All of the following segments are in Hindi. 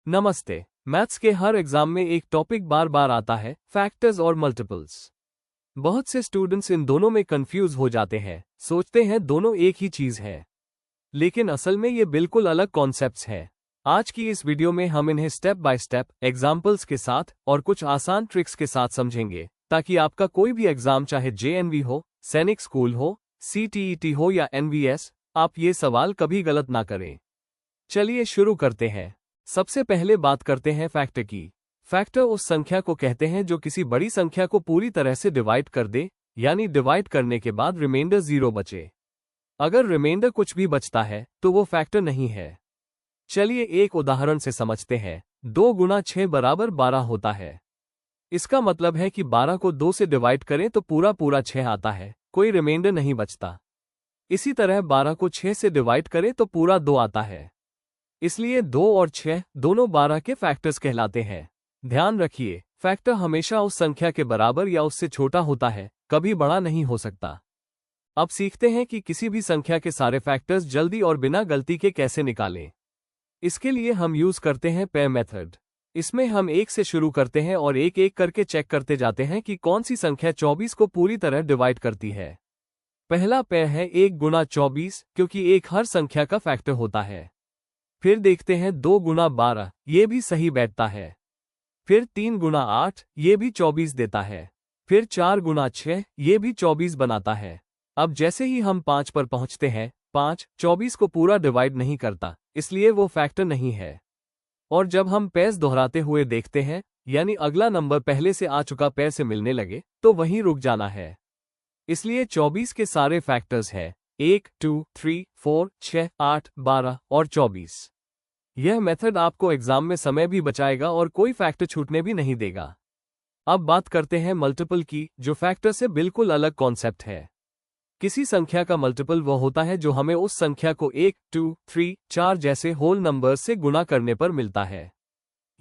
नमस्ते। मैथ्स के हर एग्जाम में एक टॉपिक बार बार आता है, फैक्टर्स और मल्टीपल्स। बहुत से स्टूडेंट्स इन दोनों में कंफ्यूज हो जाते हैं, सोचते हैं दोनों एक ही चीज है, लेकिन असल में ये बिल्कुल अलग कॉन्सेप्ट्स हैं। आज की इस वीडियो में हम इन्हें स्टेप बाय स्टेप एग्जाम्पल्स के साथ और कुछ आसान ट्रिक्स के साथ समझेंगे, ताकि आपका कोई भी एग्जाम चाहे जेएनवी हो, सैनिक स्कूल हो, सीटीईटी हो या एनवीएस, आप ये सवाल कभी गलत ना करें। चलिए शुरू करते हैं। सबसे पहले बात करते हैं फैक्टर की। फैक्टर उस संख्या को कहते हैं जो किसी बड़ी संख्या को पूरी तरह से डिवाइड कर दे, यानी डिवाइड करने के बाद रिमाइंडर 0 बचे। अगर रिमाइंडर कुछ भी बचता है तो वो फैक्टर नहीं है। चलिए एक उदाहरण से समझते हैं। 2 गुना 6 बराबर 12 होता है। इसका मतलब है कि 12 को 2 से डिवाइड करें तो पूरा 6 आता है, कोई रिमाइंडर नहीं बचता। इसी तरह 12 को 6 से डिवाइड करें तो पूरा 2 आता है। इसलिए 2 और 6 दोनों 12 के फैक्टर्स कहलाते हैं। ध्यान रखिए, फैक्टर हमेशा उस संख्या के बराबर या उससे छोटा होता है, कभी बड़ा नहीं हो सकता। अब सीखते हैं कि किसी भी संख्या के सारे फैक्टर्स जल्दी और बिना गलती के कैसे निकालें। इसके लिए हम यूज करते हैं पेयर मेथड। इसमें हम 1 से शुरू करते हैं और एक एक करके चेक करते जाते हैं कि कौन सी संख्या 24 को पूरी तरह डिवाइड करती है। पहला पेयर है 1 गुना 24, क्योंकि 1 हर संख्या का फैक्टर होता है। फिर देखते हैं 2 गुना 12, ये भी सही बैठता है। फिर 3 गुना 8, ये भी 24 देता है। फिर 4 गुना 6, ये भी 24 बनाता है। अब जैसे ही हम 5 पर पहुंचते हैं, 5 24 को पूरा डिवाइड नहीं करता, इसलिए वो फैक्टर नहीं है। और जब हम पेयर्स दोहराते हुए देखते हैं, यानी अगला नंबर पहले से आ चुका पेयर से मिलने लगे, तो वहीं रुक जाना है। इसलिए 24 के सारे फैक्टर्स हैं 1, 2, 3, 4, 6, 8, 12 और 24। यह मेथड आपको एग्जाम में समय भी बचाएगा और कोई फैक्टर छूटने भी नहीं देगा। अब बात करते हैं मल्टीपल की, जो फैक्टर से बिल्कुल अलग कॉन्सेप्ट है। किसी संख्या का मल्टीपल वो होता है जो हमें उस संख्या को 1, 2, 3, 4 जैसे होल नंबर्स से गुणा करने पर मिलता है।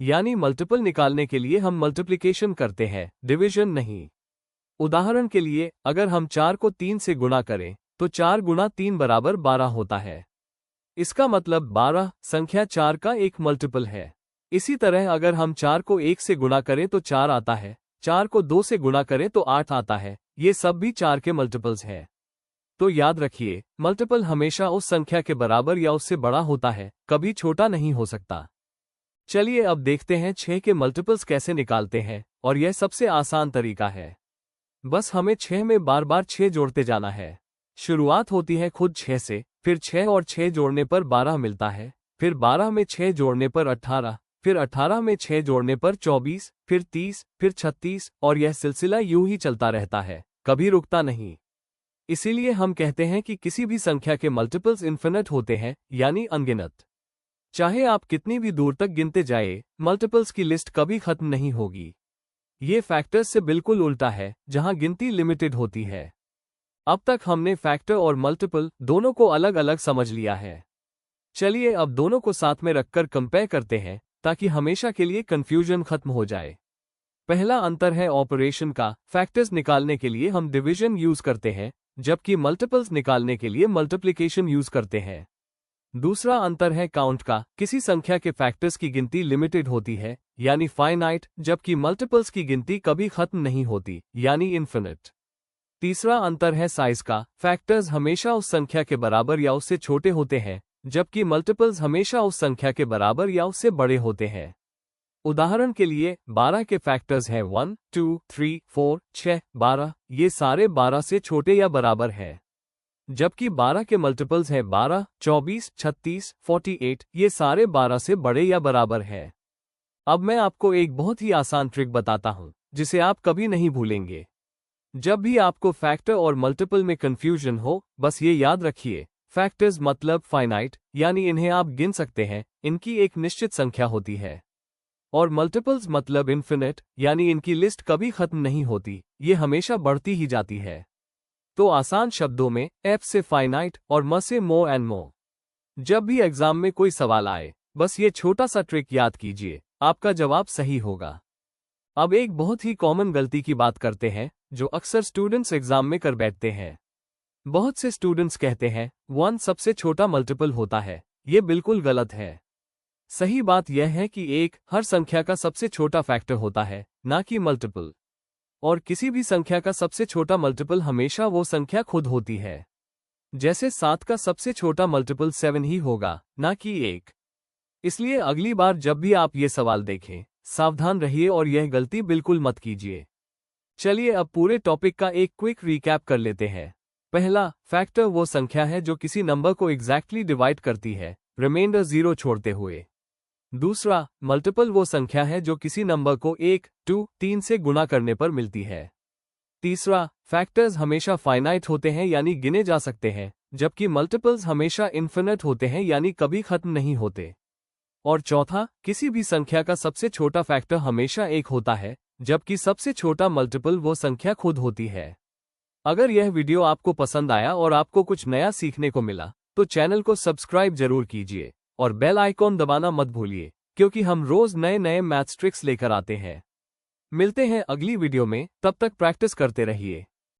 यानी मल्टीपल निकालने के लिए हम मल्टीप्लिकेशन करते हैं, डिवीजन नहीं। उदाहरण के लिए, अगर हम 4 को 3 से गुणा करें तो 4 गुना 3 बराबर 12 होता है। इसका मतलब 12 संख्या 4 का एक मल्टीपल है। इसी तरह अगर हम 4 को 1 से गुणा करें तो 4 आता है, 4 को 2 से गुणा करें तो 8 आता है। ये सब भी 4 के मल्टीपल्स हैं। तो याद रखिए, मल्टीपल हमेशा उस संख्या के बराबर या उससे बड़ा होता है, कभी छोटा नहीं हो सकता। चलिए अब देखते हैं 6 के मल्टीपल्स कैसे निकालते हैं, और यह सबसे आसान तरीका है। बस हमें 6 में बार बार 6 जोड़ते जाना है। शुरुआत होती है खुद 6 से, फिर 6 और 6 जोड़ने पर 12 मिलता है, फिर 12 में 6 जोड़ने पर 18, फिर 18 में 6 जोड़ने पर 24, फिर 30, फिर 36, और यह सिलसिला यूं ही चलता रहता है, कभी रुकता नहीं। इसीलिए हम कहते हैं कि किसी भी संख्या के मल्टीपल्स इन्फिनिट होते हैं, यानी अनगिनत। चाहे आप कितनी भी दूर तक गिनते जाए, मल्टीपल्स की लिस्ट कभी खत्म नहीं होगी। ये फैक्टर्स से बिल्कुल उल्टा है, जहां गिनती लिमिटेड होती है। अब तक हमने फैक्टर और मल्टीपल दोनों को अलग अलग समझ लिया है। चलिए अब दोनों को साथ में रखकर कंपेयर करते हैं, ताकि हमेशा के लिए कंफ्यूजन खत्म हो जाए। पहला अंतर है ऑपरेशन का। फैक्टर्स निकालने के लिए हम डिवीजन यूज करते हैं, जबकि मल्टीपल्स निकालने के लिए मल्टीप्लिकेशन यूज करते हैं। दूसरा अंतर है काउंट का। किसी संख्या के फैक्टर्स की गिनती लिमिटेड होती है, यानी फाइनाइट, जबकि मल्टीपल्स की गिनती कभी खत्म नहीं होती, यानी इन्फिनिट। तीसरा अंतर है साइज का। फैक्टर्स हमेशा उस संख्या के बराबर या उससे छोटे होते हैं, जबकि मल्टीपल्स हमेशा उस संख्या के बराबर या उससे बड़े होते हैं। उदाहरण के लिए 12 के फैक्टर्स हैं 1, 2, 3, 4, 6, 12, ये सारे 12 से छोटे या बराबर हैं। जबकि 12 के मल्टीपल्स हैं 12, 24, 36, 48, ये सारे 12 से बड़े या बराबर हैं। अब मैं आपको एक बहुत ही आसान ट्रिक बताता हूं, जिसे आप कभी नहीं भूलेंगे। जब भी आपको फैक्टर और मल्टीपल में कंफ्यूजन हो, बस ये याद रखिए, फैक्टर्स मतलब फाइनाइट, यानी इन्हें आप गिन सकते हैं, इनकी एक निश्चित संख्या होती है। और मल्टीपल्स मतलब इन्फिनिट, यानी इनकी लिस्ट कभी खत्म नहीं होती, ये हमेशा बढ़ती ही जाती है। तो आसान शब्दों में, एफ से फाइनाइट और म से मोर एंड मोर। जब भी एग्जाम में कोई सवाल आए, बस ये छोटा सा ट्रिक याद कीजिए, आपका जवाब सही होगा। अब एक बहुत ही कॉमन गलती की बात करते हैं, जो अक्सर स्टूडेंट्स एग्जाम में कर बैठते हैं। बहुत से स्टूडेंट्स कहते हैं 1 सबसे छोटा मल्टीपल होता है। ये बिल्कुल गलत है। सही बात यह है कि एक हर संख्या का सबसे छोटा फैक्टर होता है, ना कि मल्टीपल। और किसी भी संख्या का सबसे छोटा मल्टीपल हमेशा वो संख्या खुद होती है। जैसे 7 का सबसे छोटा मल्टीपल 7 ही होगा, ना कि 1। इसलिए अगली बार जब भी आप ये सवाल देखें, सावधान रहिए और यह गलती बिल्कुल मत कीजिए। चलिए अब पूरे टॉपिक का एक क्विक रिकैप कर लेते हैं। पहला, फैक्टर वो संख्या है जो किसी नंबर को एग्जैक्टली डिवाइड करती है, रिमाइंडर 0 छोड़ते हुए। दूसरा, मल्टीपल वो संख्या है जो किसी नंबर को 1, 2, 3 से गुणा करने पर मिलती है। तीसरा, फैक्टर्स हमेशा फाइनाइट होते हैं यानी गिने जा सकते हैं, जबकि मल्टीपल्स हमेशा इन्फिनिट होते हैं यानी कभी खत्म नहीं होते। और चौथा, किसी भी संख्या का सबसे छोटा फैक्टर हमेशा 1 होता है, जबकि सबसे छोटा मल्टीपल वो संख्या खुद होती है। अगर यह वीडियो आपको पसंद आया और आपको कुछ नया सीखने को मिला, तो चैनल को सब्सक्राइब जरूर कीजिए और बेल आइकॉन दबाना मत भूलिए, क्योंकि हम रोज नए नए मैथ्स ट्रिक्स लेकर आते हैं। मिलते हैं अगली वीडियो में, तब तक प्रैक्टिस करते रहिए।